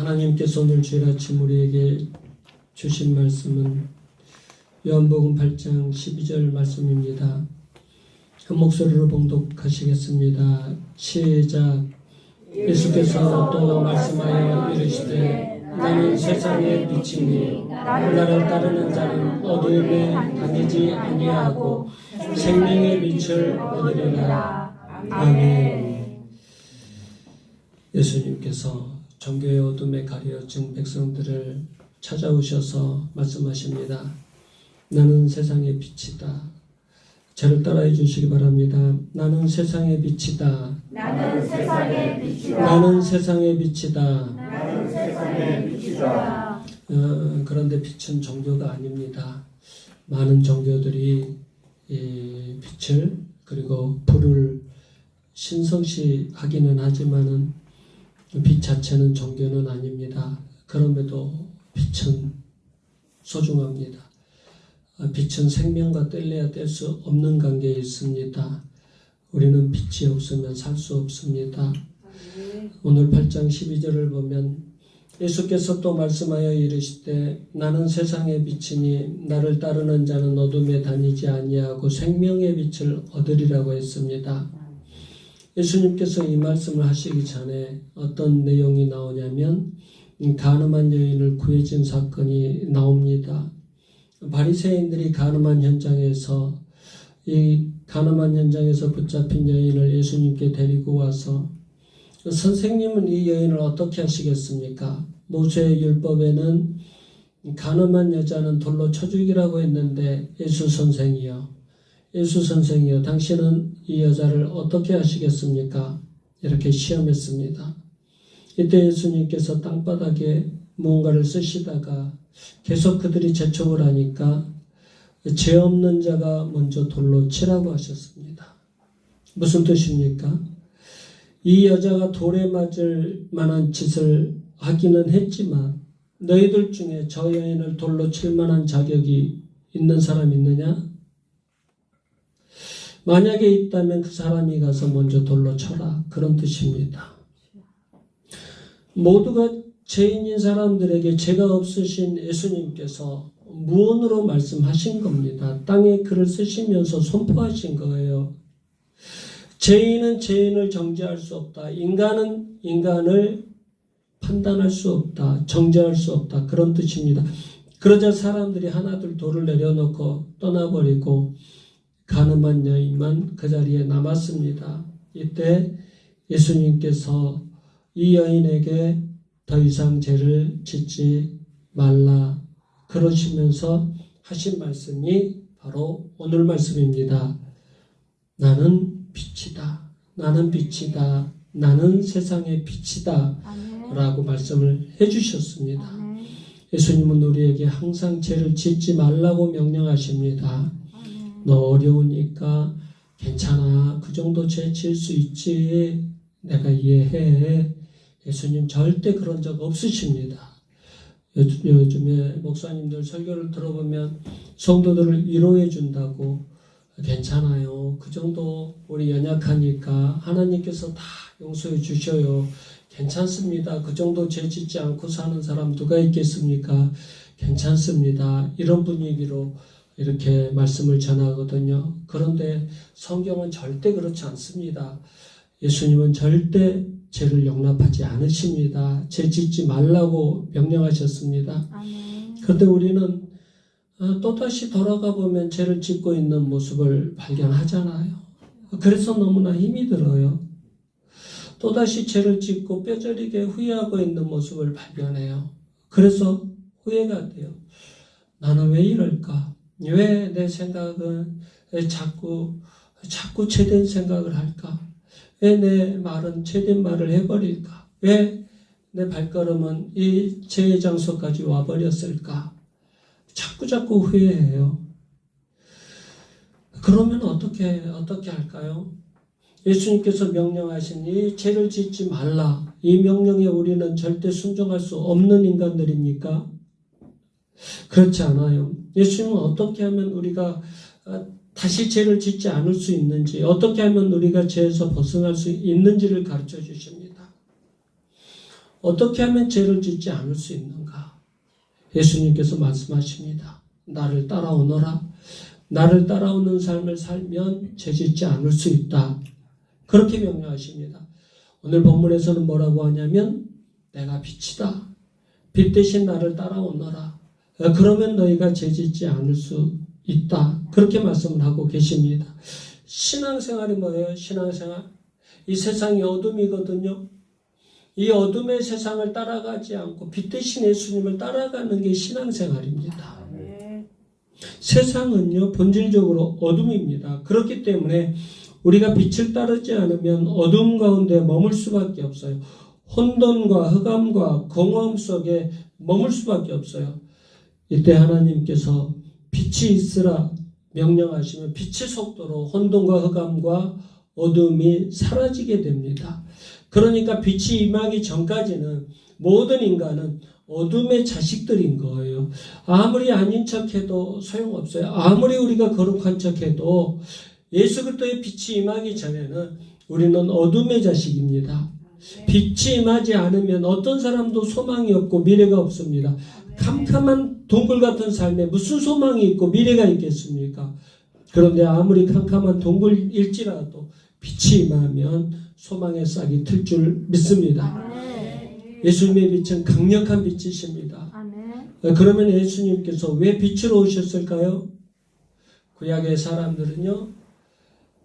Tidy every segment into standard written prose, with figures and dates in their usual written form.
하나님께서 오늘 주일 아침 우리에게 주신 말씀은 요한복음 8장 12절 말씀입니다. 한 목소리로 봉독하시겠습니다. 시작. 예수께서 또 말씀하여 이르시되 나는 세상의 빛이니 나를 따르는 자는 어두움에 다니지 아니하고 생명의 빛을 얻으리라. 아멘. 예수님께서 종교의 어둠에 가려진 백성들을 찾아오셔서 말씀하십니다. 나는 세상의 빛이다. 저를 따라해 주시기 바랍니다. 나는 세상의 빛이다. 나는 세상의 빛이다. 나는 세상의 빛이다. 나는 세상의 빛이다. 그런데 빛은 종교가 아닙니다. 많은 종교들이 이 빛을 그리고 불을 신성시하기는 하지만은 빛 자체는 종교는 아닙니다. 그럼에도 빛은 소중합니다. 빛은 생명과 뗄래야 뗄 수 없는 관계에 있습니다. 우리는 빛이 없으면 살 수 없습니다. 오늘 8장 12절을 보면 예수께서 또 말씀하여 이르시되 나는 세상의 빛이니 나를 따르는 자는 어둠에 다니지 아니하고 생명의 빛을 얻으리라고 했습니다. 예수님께서 이 말씀을 하시기 전에 어떤 내용이 나오냐면 간음한 여인을 구해준 사건이 나옵니다. 바리새인들이 간음한 현장에서 붙잡힌 여인을 예수님께 데리고 와서 선생님은 이 여인을 어떻게 하시겠습니까? 모세의 율법에는 간음한 여자는 돌로 쳐 죽이라고 했는데 예수 선생이요 당신은 이 여자를 어떻게 하시겠습니까? 이렇게 시험했습니다. 이때 예수님께서 땅바닥에 무언가를 쓰시다가 계속 그들이 재촉을 하니까 죄 없는 자가 먼저 돌로 치라고 하셨습니다. 무슨 뜻입니까? 이 여자가 돌에 맞을 만한 짓을 하기는 했지만 너희들 중에 저 여인을 돌로 칠 만한 자격이 있는 사람이 있느냐? 만약에 있다면 그 사람이 가서 먼저 돌로 쳐라. 그런 뜻입니다. 모두가 죄인인 사람들에게 죄가 없으신 예수님께서 무언으로 말씀하신 겁니다. 땅에 글을 쓰시면서 선포하신 거예요. 죄인은 죄인을 정죄할 수 없다. 인간은 인간을 판단할 수 없다. 정죄할 수 없다. 그런 뜻입니다. 그러자 사람들이 하나둘 돌을 내려놓고 떠나버리고 간음한 여인만 그 자리에 남았습니다. 이때 예수님께서 이 여인에게 더 이상 죄를 짓지 말라 그러시면서 하신 말씀이 바로 오늘 말씀입니다. 나는 빛이다. 나는 빛이다. 나는 세상의 빛이다. 아멘. 라고 말씀을 해주셨습니다. 아멘. 예수님은 우리에게 항상 죄를 짓지 말라고 명령하십니다. 너 어려우니까 괜찮아. 그 정도 죄 지을 수 있지. 내가 이해해. 예수님 절대 그런 적 없으십니다. 요즘에 목사님들 설교를 들어보면 성도들을 위로해 준다고 괜찮아요. 그 정도 우리 연약하니까 하나님께서 다 용서해 주셔요. 괜찮습니다. 그 정도 죄 짓지 않고 사는 사람 누가 있겠습니까? 괜찮습니다. 이런 분위기로 이렇게 말씀을 전하거든요. 그런데 성경은 절대 그렇지 않습니다. 예수님은 절대 죄를 용납하지 않으십니다. 죄 짓지 말라고 명령하셨습니다. 아멘. 그런데 우리는 또다시 돌아가 보면 죄를 짓고 있는 모습을 발견하잖아요. 그래서 너무나 힘이 들어요. 또다시 죄를 짓고 뼈저리게 후회하고 있는 모습을 발견해요. 그래서 후회가 돼요. 나는 왜 이럴까? 왜 내 생각은 자꾸 죄된 생각을 할까? 왜 내 말은 죄된 말을 해버릴까? 왜 내 발걸음은 이 죄의 장소까지 와버렸을까? 자꾸 후회해요. 그러면 어떻게 할까요? 예수님께서 명령하신 이 죄를 짓지 말라. 이 명령에 우리는 절대 순종할 수 없는 인간들입니까? 그렇지 않아요. 예수님은 어떻게 하면 우리가 다시 죄를 짓지 않을 수 있는지, 어떻게 하면 우리가 죄에서 벗어날 수 있는지를 가르쳐 주십니다. 어떻게 하면 죄를 짓지 않을 수 있는가? 예수님께서 말씀하십니다. 나를 따라오너라. 나를 따라오는 삶을 살면 죄 짓지 않을 수 있다. 그렇게 명령하십니다. 오늘 본문에서는 뭐라고 하냐면 내가 빛이다. 빛 대신 나를 따라오너라. 그러면 너희가 죄 짓지 않을 수 있다. 그렇게 말씀을 하고 계십니다. 신앙생활이 뭐예요? 신앙생활. 이 세상이 어둠이거든요. 이 어둠의 세상을 따라가지 않고 빛 대신 예수님을 따라가는 게 신앙생활입니다. 세상은요, 본질적으로 어둠입니다. 그렇기 때문에 우리가 빛을 따르지 않으면 어둠 가운데 머물 수밖에 없어요. 혼돈과 흑암과 공허함 속에 머물 수밖에 없어요. 이때 하나님께서 빛이 있으라 명령하시면 빛의 속도로 혼돈과 흑암과 어둠이 사라지게 됩니다. 그러니까 빛이 임하기 전까지는 모든 인간은 어둠의 자식들인 거예요. 아무리 아닌 척해도 소용없어요. 아무리 우리가 거룩한 척해도 예수 그리스도의 빛이 임하기 전에는 우리는 어둠의 자식입니다. 빛이 임하지 않으면 어떤 사람도 소망이 없고 미래가 없습니다. 캄캄한 동굴 같은 삶에 무슨 소망이 있고 미래가 있겠습니까? 그런데 아무리 캄캄한 동굴일지라도 빛이 임하면 소망의 싹이 틀 줄 믿습니다. 예수님의 빛은 강력한 빛이십니다. 그러면 예수님께서 왜 빛으로 오셨을까요? 구약의 사람들은요,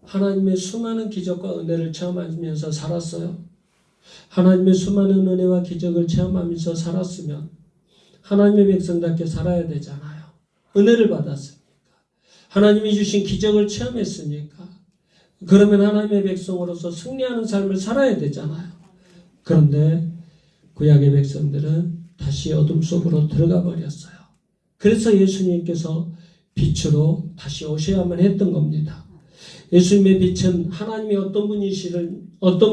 하나님의 수많은 기적과 은혜를 체험하면서 살았어요. 하나님의 수많은 은혜와 기적을 체험하면서 살았으면 하나님의 백성답게 살아야 되잖아요. 은혜를 받았으니까. 하나님이 주신 기적을 체험했으니까. 그러면 하나님의 백성으로서 승리하는 삶을 살아야 되잖아요. 그런데 구약의 백성들은 다시 어둠 속으로 들어가 버렸어요. 그래서 예수님께서 빛으로 다시 오셔야만 했던 겁니다. 예수님의 빛은 하나님이 어떤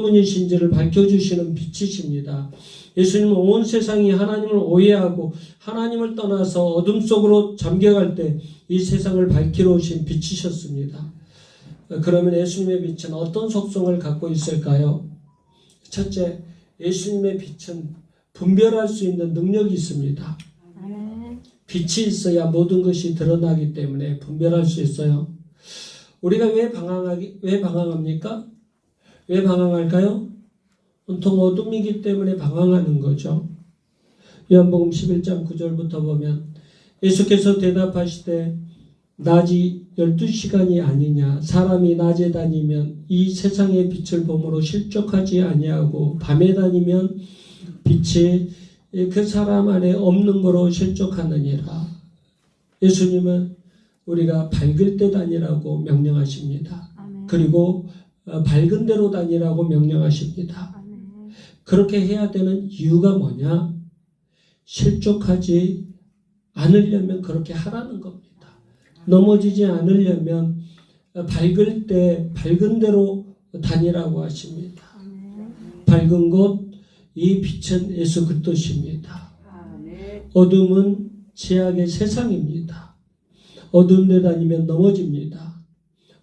분이신지를 밝혀주시는 빛이십니다. 예수님은 온 세상이 하나님을 오해하고 하나님을 떠나서 어둠 속으로 잠겨갈 때 이 세상을 밝히러 오신 빛이셨습니다. 그러면 예수님의 빛은 어떤 속성을 갖고 있을까요? 첫째, 예수님의 빛은 분별할 수 있는 능력이 있습니다. 빛이 있어야 모든 것이 드러나기 때문에 분별할 수 있어요. 우리가 왜 방황합니까? 왜 방황할까요? 온통 어둠이기 때문에 방황하는 거죠. 요한복음 11장 9절부터 보면 예수께서 대답하시되 낮이 12시간이 아니냐. 사람이 낮에 다니면 이 세상의 빛을 보므로 실족하지 아니하고 밤에 다니면 빛이 그 사람 안에 없는 거로 실족하느니라. 예수님은 우리가 밝을 때 다니라고 명령하십니다. 그리고 밝은 데로 다니라고 명령하십니다. 그렇게 해야 되는 이유가 뭐냐? 실족하지 않으려면 그렇게 하라는 겁니다. 넘어지지 않으려면 밝을 때 밝은 데로 다니라고 하십니다. 밝은 곳, 이 빛은 예수 그리스도십니다. 어둠은 죄악의 세상입니다. 어두운 데 다니면 넘어집니다.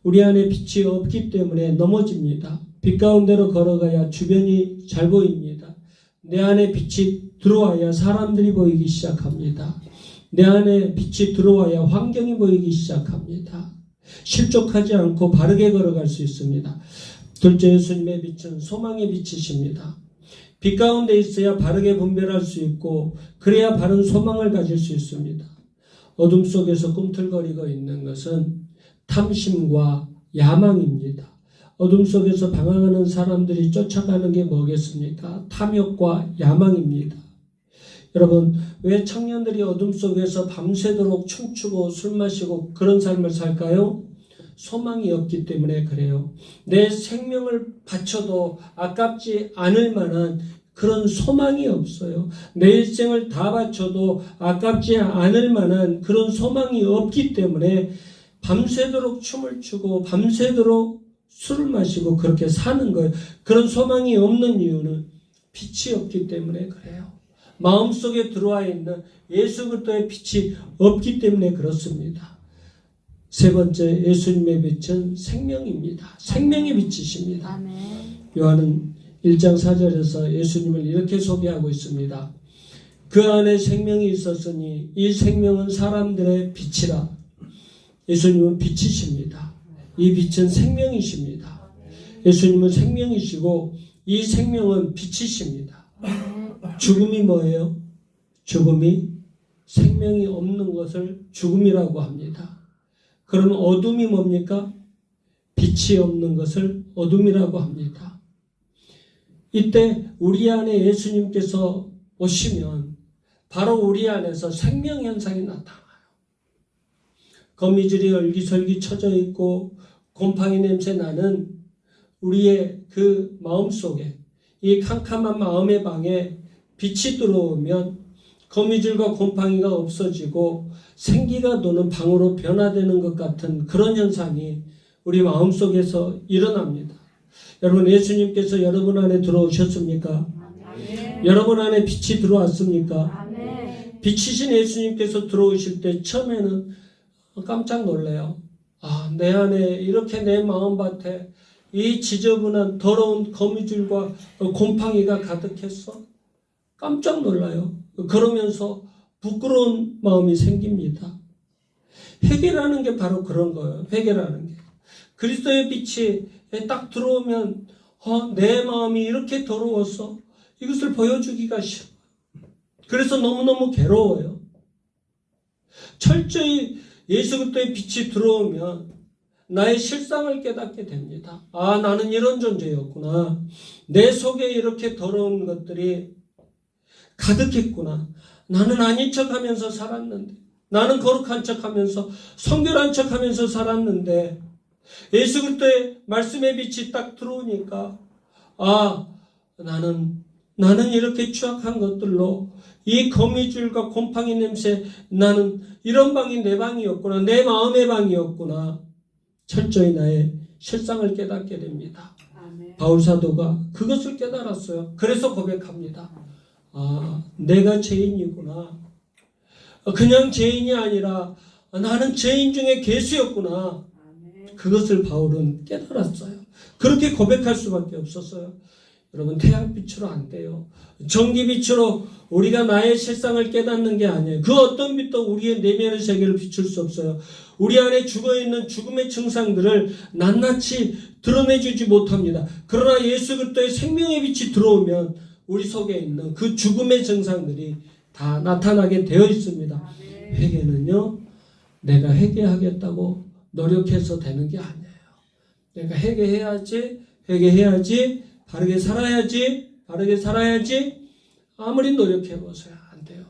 우리 안에 빛이 없기 때문에 넘어집니다. 빛 가운데로 걸어가야 주변이 잘 보입니다. 내 안에 빛이 들어와야 사람들이 보이기 시작합니다. 내 안에 빛이 들어와야 환경이 보이기 시작합니다. 실족하지 않고 바르게 걸어갈 수 있습니다. 둘째, 예수님의 빛은 소망의 빛이십니다. 빛 가운데 있어야 바르게 분별할 수 있고 그래야 바른 소망을 가질 수 있습니다. 어둠 속에서 꿈틀거리고 있는 것은 탐심과 야망입니다. 어둠 속에서 방황하는 사람들이 쫓아가는 게 뭐겠습니까? 탐욕과 야망입니다. 여러분, 왜 청년들이 어둠 속에서 밤새도록 춤추고 술 마시고 그런 삶을 살까요? 소망이 없기 때문에 그래요. 내 생명을 바쳐도 아깝지 않을 만한 그런 소망이 없어요. 내 일생을 다 바쳐도 아깝지 않을 만한 그런 소망이 없기 때문에 밤새도록 춤을 추고 밤새도록 술을 마시고 그렇게 사는 거예요. 그런 소망이 없는 이유는 빛이 없기 때문에 그래요. 마음속에 들어와 있는 예수 그리스도의 빛이 없기 때문에 그렇습니다. 세 번째, 예수님의 빛은 생명입니다. 생명의 빛이십니다. 요한은 1장 4절에서 예수님을 이렇게 소개하고 있습니다. 그 안에 생명이 있었으니 이 생명은 사람들의 빛이라. 예수님은 빛이십니다. 이 빛은 생명이십니다. 예수님은 생명이시고 이 생명은 빛이십니다. 죽음이 뭐예요? 죽음이 생명이 없는 것을 죽음이라고 합니다. 그럼 어둠이 뭡니까? 빛이 없는 것을 어둠이라고 합니다. 이때 우리 안에 예수님께서 오시면 바로 우리 안에서 생명 현상이 나타나요. 거미줄이 얼기설기 쳐져 있고 곰팡이 냄새 나는 우리의 그 마음속에, 이 캄캄한 마음의 방에 빛이 들어오면 거미줄과 곰팡이가 없어지고 생기가 도는 방으로 변화되는 것 같은 그런 현상이 우리 마음속에서 일어납니다. 여러분, 예수님께서 여러분 안에 들어오셨습니까? 아멘. 여러분 안에 빛이 들어왔습니까? 아멘. 빛이신 예수님께서 들어오실 때 처음에는 깜짝 놀래요. 아, 내 안에 이렇게 내 마음밭에 이 지저분한 더러운 거미줄과 곰팡이가 가득했어? 깜짝 놀라요. 그러면서 부끄러운 마음이 생깁니다. 회개라는 게 바로 그런 거예요. 회개라는 게. 그리스도의 빛이 딱 들어오면 내 마음이 이렇게 더러웠어. 이것을 보여주기가 싫어. 그래서 너무너무 괴로워요. 철저히 예수 그리스도의 빛이 들어오면 나의 실상을 깨닫게 됩니다. 아, 나는 이런 존재였구나. 내 속에 이렇게 더러운 것들이 가득했구나. 나는 아닌 척하면서 살았는데, 나는 거룩한 척하면서 성결한 척하면서 살았는데, 예수 그리스도의 말씀의 빛이 딱 들어오니까 아, 나는 이렇게 추악한 것들로 이 거미줄과 곰팡이 냄새 나는 이런 방이 내 방이었구나. 내 마음의 방이었구나. 철저히 나의 실상을 깨닫게 됩니다. 아멘. 바울 사도가 그것을 깨달았어요. 그래서 고백합니다. 아, 내가 죄인이구나. 그냥 죄인이 아니라 나는 죄인 중에 괴수였구나. 그것을 바울은 깨달았어요. 그렇게 고백할 수밖에 없었어요. 여러분, 태양빛으로 안 돼요. 전기빛으로 우리가 나의 실상을 깨닫는 게 아니에요. 그 어떤 빛도 우리의 내면의 세계를 비출 수 없어요. 우리 안에 죽어있는 죽음의 증상들을 낱낱이 드러내주지 못합니다. 그러나 예수 그리스도의 생명의 빛이 들어오면 우리 속에 있는 그 죽음의 증상들이 다 나타나게 되어 있습니다. 회개는요, 내가 회개하겠다고 노력해서 되는 게 아니에요. 내가 회개해야지, 바르게 살아야지, 아무리 노력해보세요. 안 돼요.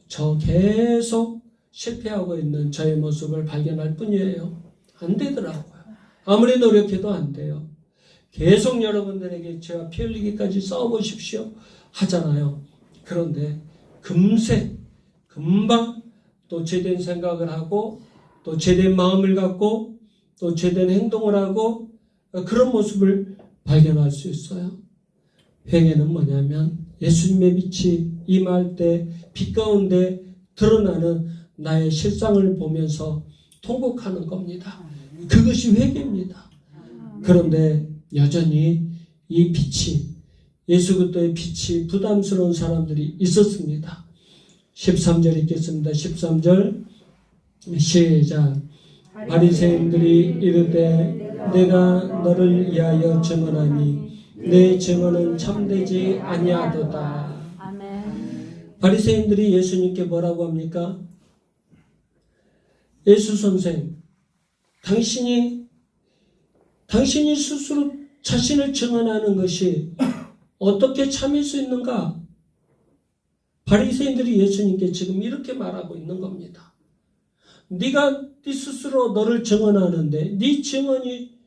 저 계속 실패하고 있는 저의 모습을 발견할 뿐이에요. 안 되더라고요. 아무리 노력해도 안 돼요. 계속 여러분들에게 죄와 피 흘리기까지 싸워보십시오 하잖아요. 그런데 금방 또 죄된 생각을 하고 또 죄된 마음을 갖고 또 죄된 행동을 하고 그런 모습을 발견할 수 있어요. 회개는 뭐냐면 예수님의 빛이 임할 때 빛 가운데 드러나는 나의 실상을 보면서 통곡하는 겁니다. 그것이 회개입니다. 그런데 여전히 이 빛이, 예수 그리스도의 빛이 부담스러운 사람들이 있었습니다. 13절 읽겠습니다. 13절 시작. 바리새인들이 이르되 내가 너를 위하여 증언하니 내 증언은 참되지 아니하도다. 아멘. 바리새인들이 예수님께 뭐라고 합니까? 예수 선생, 당신이 스스로 자신을 증언하는 것이 어떻게 참일 수 있는가? 바리새인들이 예수님께 지금 이렇게 말하고 있는 겁니다. 네가 네 스스로 너를 증언하는데 네 증언이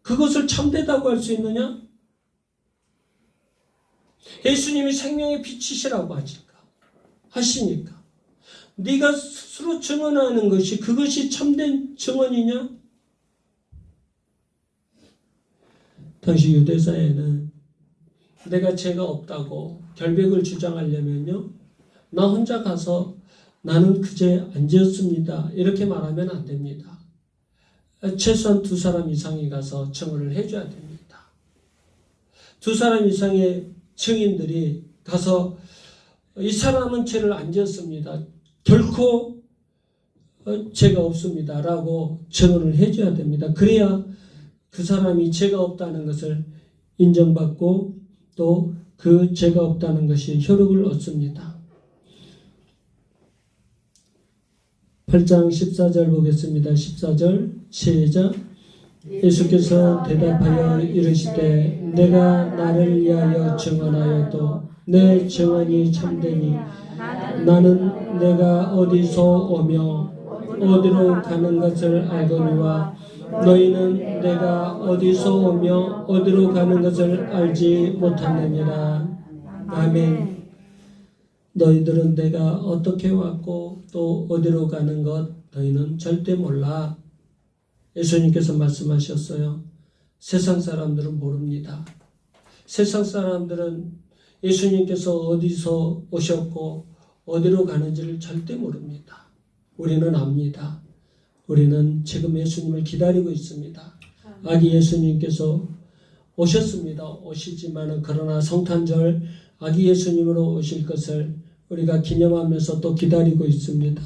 그것을 참되다고 할 수 있느냐? 예수님이 생명의 빛이시라고 하시니까 네가 스스로 증언하는 것이 그것이 참된 증언이냐? 당시 유대사회는 내가 죄가 없다고 결백을 주장하려면요, 나 혼자 가서 나는 그 죄 안 지었습니다 이렇게 말하면 안 됩니다. 최소한 2사람 이상이 가서 증언을 해줘야 됩니다. 두 사람 이상의 증인들이 가서 이 사람은 죄를 안 지었습니다. 결코 죄가 없습니다. 라고 증언을 해줘야 됩니다. 그래야 그 사람이 죄가 없다는 것을 인정받고 또 그 죄가 없다는 것이 효력을 얻습니다. 8장 14절 보겠습니다. 14절 시작. 예수께서 대답하여 이르시되 내가 나를 위하여 증언하여도 내 증언이 참되니 나는 내가 어디서 오며 어디로 가는 것을 알거니와 너희는 내가 어디서 오며 어디로 가는 것을 알지 못하느니라. 아멘. 너희들은 내가 어떻게 왔고 또 어디로 가는 것 너희는 절대 몰라. 예수님께서 말씀하셨어요. 세상 사람들은 모릅니다. 세상 사람들은 예수님께서 어디서 오셨고 어디로 가는지를 절대 모릅니다. 우리는 압니다. 우리는 지금 예수님을 기다리고 있습니다. 아기 예수님께서 오셨습니다. 오시지만은 그러나 성탄절 아기 예수님으로 오실 것을 우리가 기념하면서 또 기다리고 있습니다.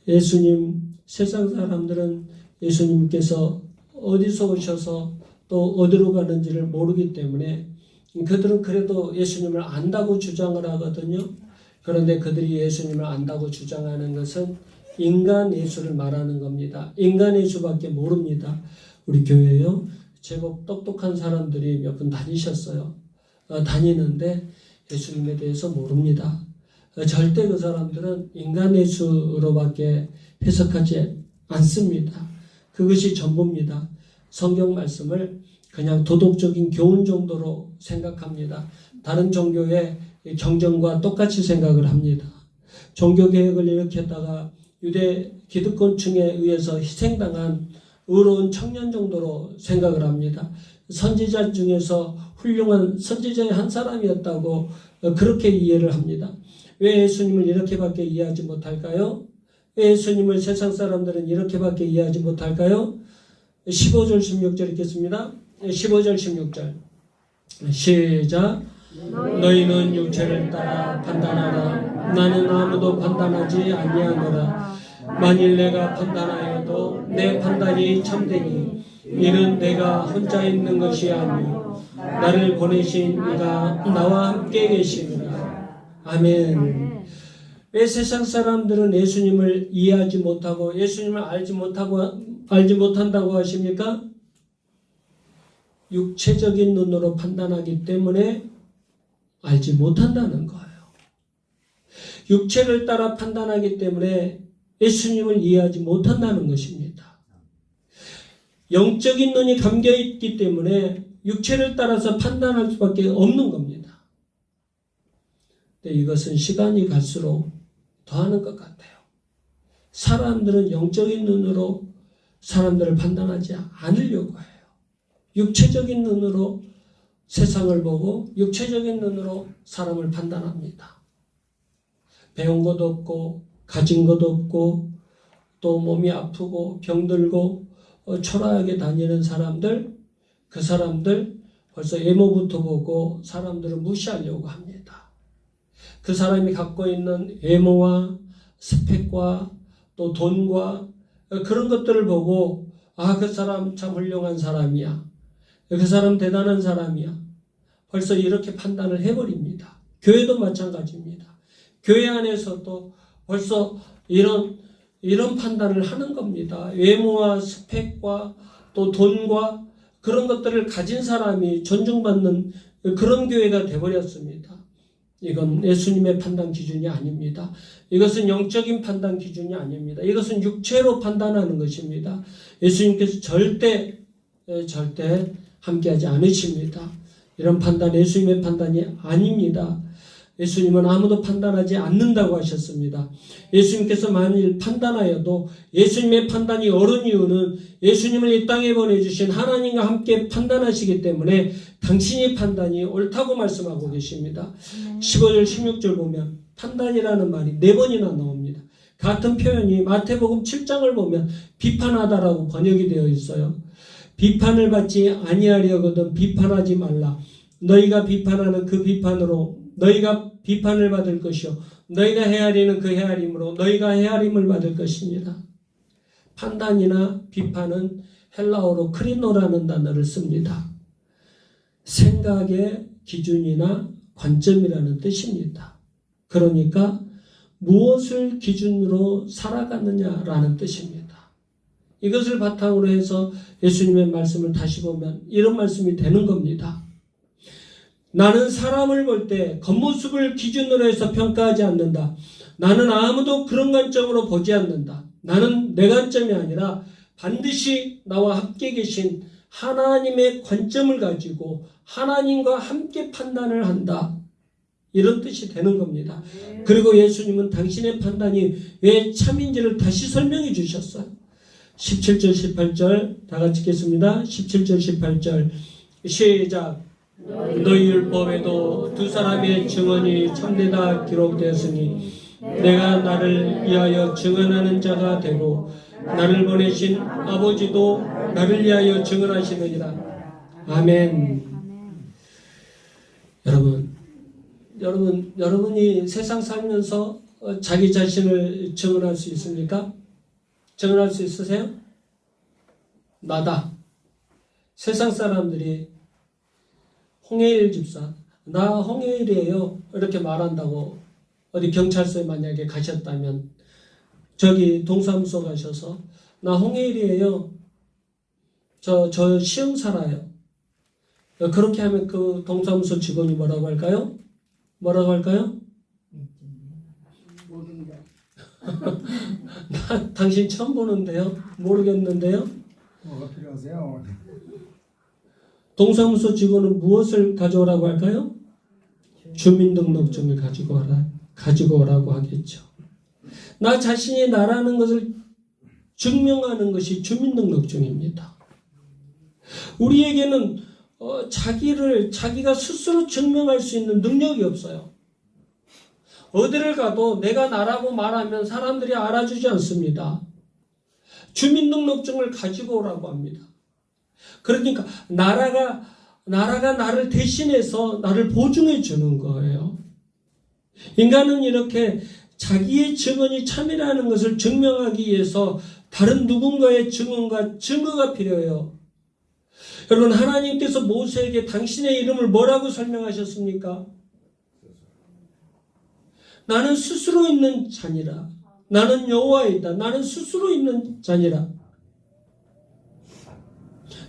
예수님, 세상 사람들은 예수님께서 어디서 오셔서 또 어디로 가는지를 모르기 때문에 그들은 그래도 예수님을 안다고 주장을 하거든요. 그런데 그들이 예수님을 안다고 주장하는 것은 인간 예수를 말하는 겁니다. 인간 예수밖에 모릅니다. 우리 교회요. 제법 똑똑한 사람들이 몇 분 다니셨어요. 다니는데 예수님에 대해서 모릅니다. 절대 그 사람들은 인간 예수로밖에 해석하지 않습니다. 그것이 전부입니다. 성경 말씀을 그냥 도덕적인 교훈 정도로 생각합니다. 다른 종교의 경전과 똑같이 생각을 합니다. 종교개혁을 일으켰다가 유대 기득권층에 의해서 희생당한 의로운 청년 정도로 생각을 합니다. 선지자 중에서 훌륭한 선지자의 한 사람이었다고 그렇게 이해를 합니다. 왜 예수님을 이렇게밖에 이해하지 못할까요? 왜 예수님을 세상 사람들은 이렇게밖에 이해하지 못할까요? 15절 16절 읽겠습니다. 15절 16절 시작. 너희는 육체를 따라 판단하라. 나는 아무도 판단하지 아니하노라. 만일 내가 판단하여도 내 판단이 참되니 이는 내가 혼자 있는 것이 아니요 나를 보내신 이가 나와 함께 계시니라. 아멘. 왜 세상 사람들은 예수님을 이해하지 못하고 예수님을 알지 못한다고 하십니까? 육체적인 눈으로 판단하기 때문에 알지 못한다는 거예요. 육체를 따라 판단하기 때문에 예수님을 이해하지 못한다는 것입니다. 영적인 눈이 감겨있기 때문에 육체를 따라서 판단할 수밖에 없는 겁니다. 근데 이것은 시간이 갈수록 더하는 것 같아요. 사람들은 영적인 눈으로 사람들을 판단하지 않으려고 해요. 육체적인 눈으로 세상을 보고 육체적인 눈으로 사람을 판단합니다. 배운 것도 없고 가진 것도 없고 또 몸이 아프고 병들고 초라하게 다니는 사람들, 그 사람들 벌써 외모부터 보고 사람들을 무시하려고 합니다. 그 사람이 갖고 있는 외모와 스펙과 또 돈과 그런 것들을 보고 아, 그 사람 참 훌륭한 사람이야. 그 사람 대단한 사람이야. 벌써 이렇게 판단을 해버립니다. 교회도 마찬가지입니다. 교회 안에서도 벌써 이런 판단을 하는 겁니다. 외모와 스펙과 또 돈과 그런 것들을 가진 사람이 존중받는 그런 교회가 되어버렸습니다. 이건 예수님의 판단 기준이 아닙니다. 이것은 영적인 판단 기준이 아닙니다. 이것은 육체로 판단하는 것입니다. 예수님께서 절대 함께하지 않으십니다. 이런 판단 예수님의 판단이 아닙니다. 예수님은 아무도 판단하지 않는다고 하셨습니다. 예수님께서 만일 판단하여도 예수님의 판단이 옳은 이유는 예수님을 이 땅에 보내주신 하나님과 함께 판단하시기 때문에 당신의 판단이 옳다고 말씀하고 계십니다. 15절 16절 보면 판단이라는 말이 4번이나 나옵니다. 같은 표현이 마태복음 7장을 보면 비판하다라고 번역이 되어 있어요. 비판을 받지 아니하려거든 비판하지 말라. 너희가 비판하는 그 비판으로 너희가 비판을 받을 것이요 너희가 헤아리는 그 헤아림으로 너희가 헤아림을 받을 것이니라. 판단이나 비판은 헬라어로 크리노라는 단어를 씁니다. 생각의 기준이나 관점이라는 뜻입니다. 그러니까 무엇을 기준으로 살아가느냐라는 뜻입니다. 이것을 바탕으로 해서 예수님의 말씀을 다시 보면 이런 말씀이 되는 겁니다. 나는 사람을 볼 때 겉모습을 기준으로 해서 평가하지 않는다. 나는 아무도 그런 관점으로 보지 않는다. 나는 내 관점이 아니라 반드시 나와 함께 계신 하나님의 관점을 가지고 하나님과 함께 판단을 한다. 이런 뜻이 되는 겁니다. 그리고 예수님은 당신의 판단이 왜 참인지를 다시 설명해 주셨어요. 17절 18절 다 같이 읽겠습니다. 17절 18절 시작. 너희 율법에도 두 사람의 증언이 참되다 기록되었으니 내가 나를 위하여 증언하는 자가 되고 나를 보내신 아버지도 나를 위하여 증언하시느니라. 아멘. 여러분이 세상 살면서 자기 자신을 증언할 수 있습니까? 증언할 수 있으세요? 나다. 세상 사람들이 홍해일 집사, 나 홍해일이에요. 이렇게 말한다고 어디 경찰서에 만약에 가셨다면 저기 동사무소 가셔서 나 홍해일이에요. 저 시흥 살아요. 그렇게 하면 그 동사무소 직원이 뭐라고 할까요? 뭐라고 할까요? 모른다. 나 당신 처음 보는데요? 모르겠는데요? 뭐가 필요하세요? 동사무소 직원은 무엇을 가져오라고 할까요? 주민등록증을 가지고 오라고 하겠죠. 나 자신이 나라는 것을 증명하는 것이 주민등록증입니다. 우리에게는 자기가 스스로 증명할 수 있는 능력이 없어요. 어디를 가도 내가 나라고 말하면 사람들이 알아주지 않습니다. 주민등록증을 가지고 오라고 합니다. 그러니까 나라가 나를 대신해서 나를 보증해 주는 거예요. 인간은 이렇게 자기의 증언이 참이라는 것을 증명하기 위해서 다른 누군가의 증언과 증거가 필요해요. 여러분, 하나님께서 모세에게 당신의 이름을 뭐라고 설명하셨습니까? 나는 스스로 있는 자니라. 나는 여호와이다. 나는 스스로 있는 자니라.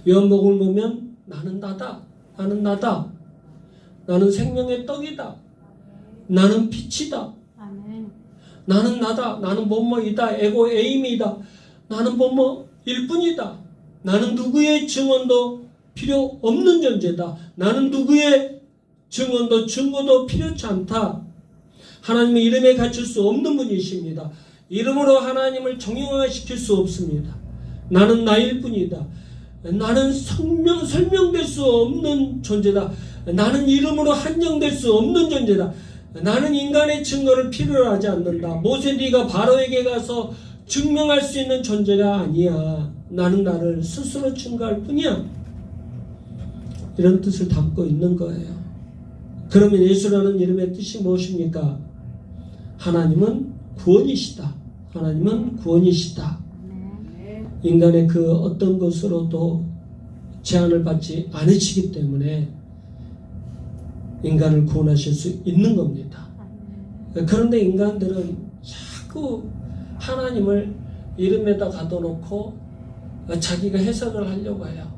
요한복음을 보면 나는 나다. 나는 나다. 나는 생명의 떡이다. 나는 빛이다. 나는 나다. 나는 뭐뭐이다. 에고 에임이다. 나는 뭐뭐일 뿐이다. 나는 누구의 증언도 필요 없는 존재다. 나는 누구의 증언도 증거도 필요치 않다. 하나님의 이름에 갖출 수 없는 분이십니다. 이름으로 하나님을 정형화시킬 수 없습니다. 나는 나일 뿐이다. 나는 설명될 수 없는 존재다. 나는 이름으로 한정될 수 없는 존재다. 나는 인간의 증거를 필요로 하지 않는다. 모세 네가 바로에게 가서 증명할 수 있는 존재가 아니야. 나는 나를 스스로 증거할 뿐이야. 이런 뜻을 담고 있는 거예요. 그러면 예수라는 이름의 뜻이 무엇입니까? 하나님은 구원이시다. 하나님은 구원이시다. 인간의 그 어떤 것으로도 제한을 받지 않으시기 때문에 인간을 구원하실 수 있는 겁니다. 그런데 인간들은 자꾸 하나님을 이름에다 가둬놓고 자기가 해석을 하려고 해요.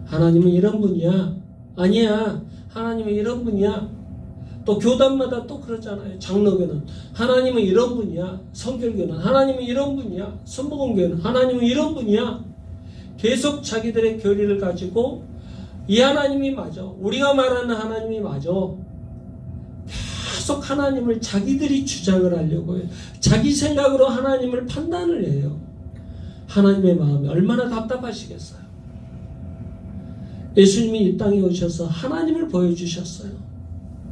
하나님은 이런 분이야. 아니야. 하나님은 이런 분이야. 또 교단마다 또 그러잖아요. 장로교는 하나님은 이런 분이야. 성결교는 하나님은 이런 분이야. 선복음교는 하나님은 이런 분이야. 계속 자기들의 교리를 가지고 이 하나님이 맞아. 우리가 말하는 하나님이 맞아. 계속 하나님을 자기들이 주장을 하려고 해요. 자기 생각으로 하나님을 판단을 해요. 하나님의 마음이 얼마나 답답하시겠어요. 예수님이 이 땅에 오셔서 하나님을 보여주셨어요.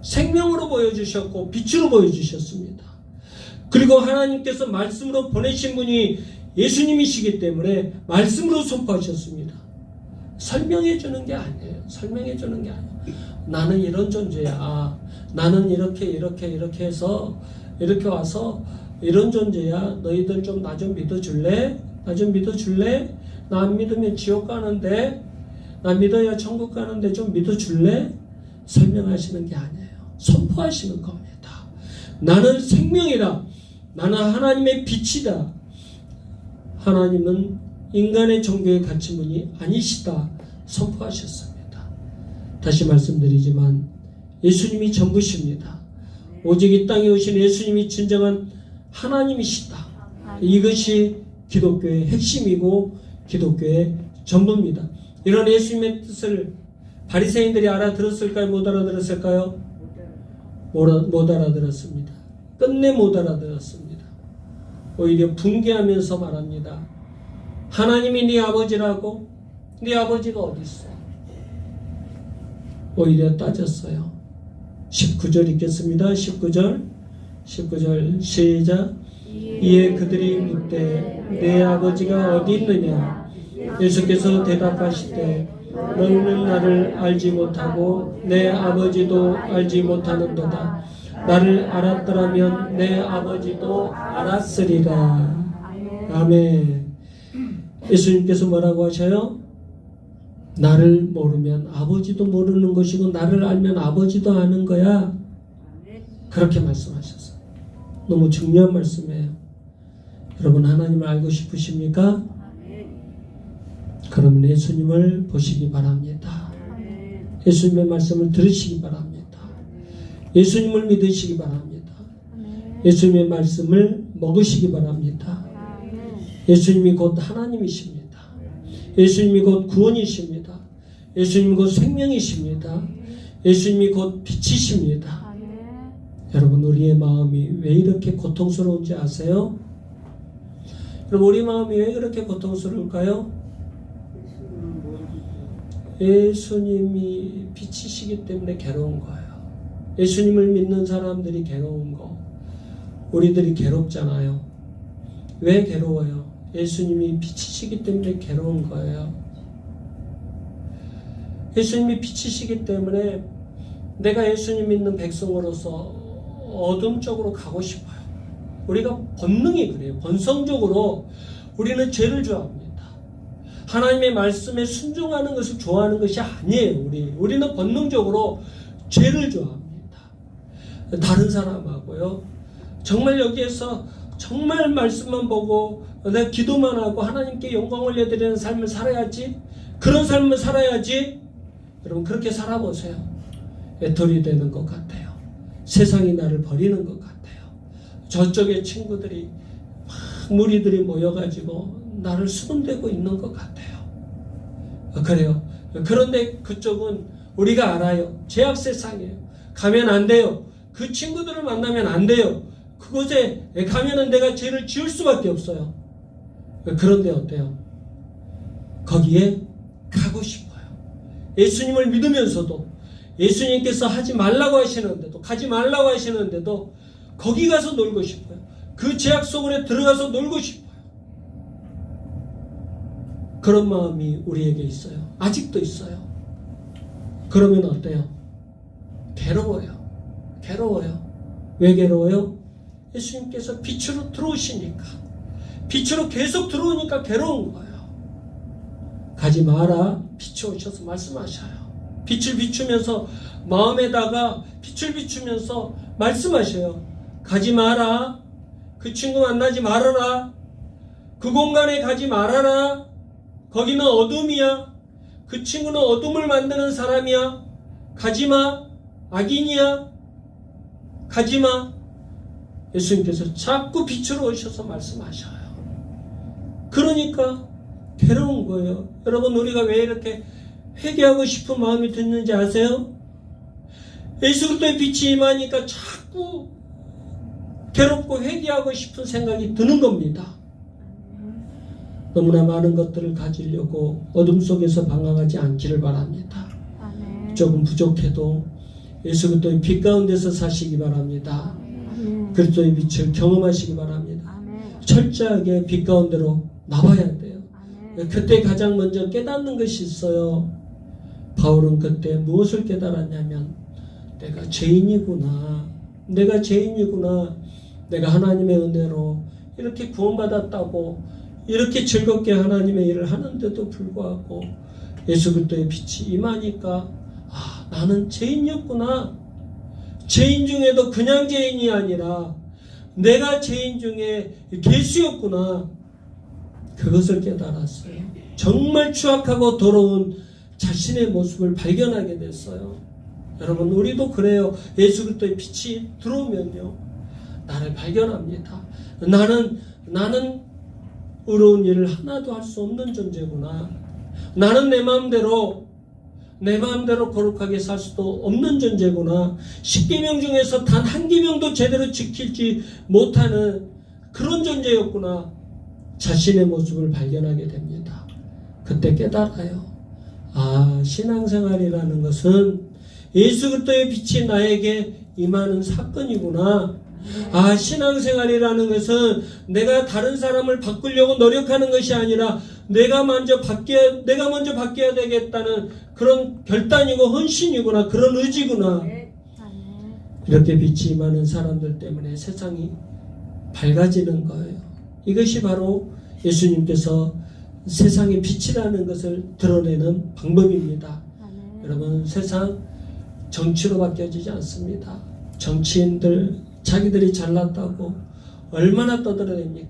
생명으로 보여주셨고 빛으로 보여주셨습니다. 그리고 하나님께서 말씀으로 보내신 분이 예수님이시기 때문에 말씀으로 선포하셨습니다. 설명해 주는 게 아니에요. 설명해 주는 게 아니에요. 나는 이런 존재야. 나는 이렇게 해서 이렇게 와서 이런 존재야. 너희들 좀 나 좀 믿어줄래? 나 좀 믿어줄래? 나 안 믿으면 지옥 가는데, 나 믿어야 천국 가는데 좀 믿어줄래? 설명하시는 게 아니에요. 선포하시는 겁니다. 나는 생명이다. 나는 하나님의 빛이다. 하나님은 인간의 종교에 갇힌 분이 아니시다. 선포하셨습니다. 다시 말씀드리지만 예수님이 전부십니다. 오직 이 땅에 오신 예수님이 진정한 하나님이시다. 이것이 기독교의 핵심이고 기독교의 전부입니다. 이런 예수님의 뜻을 바리새인들이 알아들었을까요? 못 알아들었을까요? 못 알아들었습니다. 끝내 못 알아들었습니다. 오히려 붕괴하면서 말합니다. 하나님이 네 아버지라고? 네 아버지가 어디 있어? 오히려 따졌어요. 19절 읽겠습니다. 19절 시작. 이에 그들이 묻되 내 아버지가 어디 있느냐? 예수께서 대답하시되 너희는 나를 알지 못하고 내 아버지도 알지 못하는도다. 나를 알았더라면 내 아버지도 알았으리라. 아멘. 예수님께서 뭐라고 하셔요? 나를 모르면 아버지도 모르는 것이고 나를 알면 아버지도 아는 거야. 그렇게 말씀하셨어요. 너무 중요한 말씀이에요. 여러분 하나님을 알고 싶으십니까? 그러면 예수님을 보시기 바랍니다. 예수님의 말씀을 들으시기 바랍니다. 예수님을 믿으시기 바랍니다. 예수님의 말씀을 먹으시기 바랍니다. 예수님이 곧 하나님이십니다. 예수님이 곧 구원이십니다. 예수님이 곧 생명이십니다. 예수님이 곧 빛이십니다. 여러분 우리의 마음이 왜 이렇게 고통스러운지 아세요? 여러분 우리 마음이 왜 그렇게 고통스러울까요? 예수님이 빛이시기 때문에 괴로운 거예요. 예수님을 믿는 사람들이 괴로운 거. 우리들이 괴롭잖아요. 왜 괴로워요? 예수님이 빛이시기 때문에 괴로운 거예요. 예수님이 빛이시기 때문에 내가 예수님 믿는 백성으로서 어둠 쪽으로 가고 싶어요. 우리가 본능이 그래요. 본성적으로 우리는 죄를 좋아합니다. 하나님의 말씀에 순종하는 것을 좋아하는 것이 아니에요. 우리는 본능적으로 죄를 좋아합니다. 다른 사람하고요. 정말 여기에서 정말 말씀만 보고 내가 기도만 하고 하나님께 영광 올려드리는 삶을 살아야지. 그런 삶을 살아야지. 여러분 그렇게 살아보세요. 애털이 되는 것 같아요. 세상이 나를 버리는 것 같아요. 저쪽에 친구들이 막 무리들이 모여가지고 나를 수군대고 있는 것 같아요. 그래요. 그런데 그쪽은 우리가 알아요. 죄악 세상이에요. 가면 안 돼요. 그 친구들을 만나면 안 돼요. 그곳에 가면은 내가 죄를 지을 수밖에 없어요. 그런데 어때요? 거기에 가고 싶어요. 예수님을 믿으면서도 예수님께서 하지 말라고 하시는데도 가지 말라고 하시는데도 거기 가서 놀고 싶어요. 그 죄악 속으로 들어가서 놀고 싶어요. 그런 마음이 우리에게 있어요. 아직도 있어요. 그러면 어때요? 괴로워요. 왜 괴로워요? 예수님께서 빛으로 들어오시니까. 빛으로 계속 들어오니까 괴로운 거예요. 가지 마라. 빛이 오셔서 말씀하셔요. 빛을 비추면서 마음에다가 빛을 비추면서 말씀하셔요. 가지 마라. 그 친구 만나지 말아라. 그 공간에 가지 말아라. 거기는 어둠이야. 그 친구는 어둠을 만드는 사람이야. 가지마. 악인이야. 가지마. 예수님께서 자꾸 빛으로 오셔서 말씀하셔요. 그러니까 괴로운 거예요. 여러분 우리가 왜 이렇게 회개하고 싶은 마음이 드는지 아세요? 예수 그리스도의 빛이 임하니까 자꾸 괴롭고 회개하고 싶은 생각이 드는 겁니다. 너무나 많은 것들을 가지려고 어둠 속에서 방황하지 않기를 바랍니다. 조금 부족해도 예수 그리스도의 빛 가운데서 사시기 바랍니다. 그리스도의 빛을 경험하시기 바랍니다. 철저하게 빛 가운데로 나와야 돼요. 그때 가장 먼저 깨닫는 것이 있어요. 바울은 그때 무엇을 깨달았냐면 내가 죄인이구나. 내가 죄인이구나. 내가 하나님의 은혜로 이렇게 구원받았다고 이렇게 즐겁게 하나님의 일을 하는데도 불구하고 예수 그리스도의 빛이 임하니까 나는 죄인이었구나. 죄인 중에도 그냥 죄인이 아니라 내가 죄인 중에 괴수였구나. 그것을 깨달았어요. 정말 추악하고 더러운 자신의 모습을 발견하게 됐어요. 여러분 우리도 그래요. 예수 그리스도의 빛이 들어오면요 나를 발견합니다. 나는 의로운 일을 하나도 할 수 없는 존재구나. 나는 내 마음대로 거룩하게 살 수도 없는 존재구나. 10계명 중에서 단 한 계명도 제대로 지키지 못하는 그런 존재였구나. 자신의 모습을 발견하게 됩니다. 그때 깨달아요. 신앙생활이라는 것은 예수 그리스도의 빛이 나에게 임하는 사건이구나. 신앙생활이라는 것은 내가 다른 사람을 바꾸려고 노력하는 것이 아니라 내가 먼저 바뀌어야 되겠다는 그런 결단이고 헌신이구나. 그런 의지구나. 이렇게 빛이 임하는 사람들 때문에 세상이 밝아지는 거예요. 이것이 바로 예수님께서 세상의 빛이라는 것을 드러내는 방법입니다. 여러분 세상 정치로 바뀌어지지 않습니다. 정치인들 자기들이 잘났다고 얼마나 떠들어댑니까?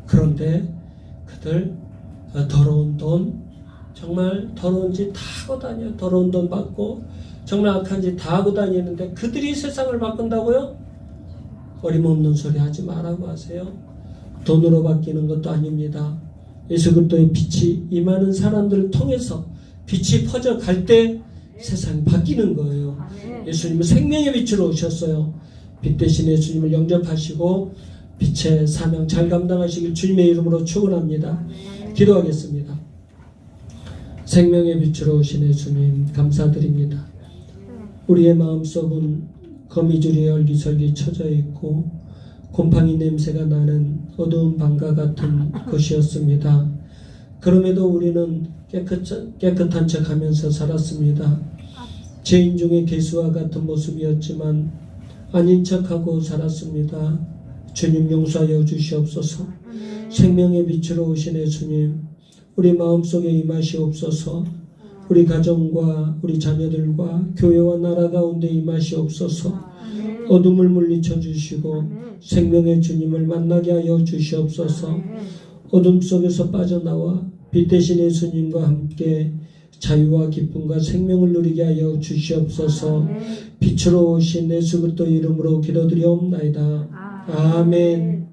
그런데 그들 더러운 돈, 정말 더러운 짓 다 하고 다녀요. 더러운 돈 받고 정말 악한 짓 다 하고 다니는데 그들이 세상을 바꾼다고요? 어림없는 소리 하지 말라고 하세요. 돈으로 바뀌는 것도 아닙니다. 예수 그리스도의 빛이 임하는 사람들을 통해서 빛이 퍼져갈 때 세상이 바뀌는 거예요. 예수님은 생명의 빛으로 오셨어요. 빛 대신 예수님을 영접하시고 빛의 사명 잘 감당하시길 주님의 이름으로 축원합니다. 기도하겠습니다. 생명의 빛으로 오신 예수님 감사드립니다. 우리의 마음속은 거미줄이 얼기설기 쳐져 있고 곰팡이 냄새가 나는 어두운 방과 같은 것이었습니다. 그럼에도 우리는 깨끗한 척하면서 살았습니다. 죄인 중에 괴수와 같은 모습이었지만 아닌 척하고 살았습니다. 주님 용서하여 주시옵소서. 생명의 빛으로 오신 예수님 우리 마음속에 임하시옵소서. 우리 가정과 우리 자녀들과 교회와 나라 가운데 임하시옵소서. 어둠을 물리쳐 주시고 생명의 주님을 만나게 하여 주시옵소서. 어둠 속에서 빠져나와 빛 대신 예수님과 함께 자유와 기쁨과 생명을 누리게 하여 주시옵소서. 빛으로 오신 예수 그리스도 이름으로 기도드리옵나이다. 아멘.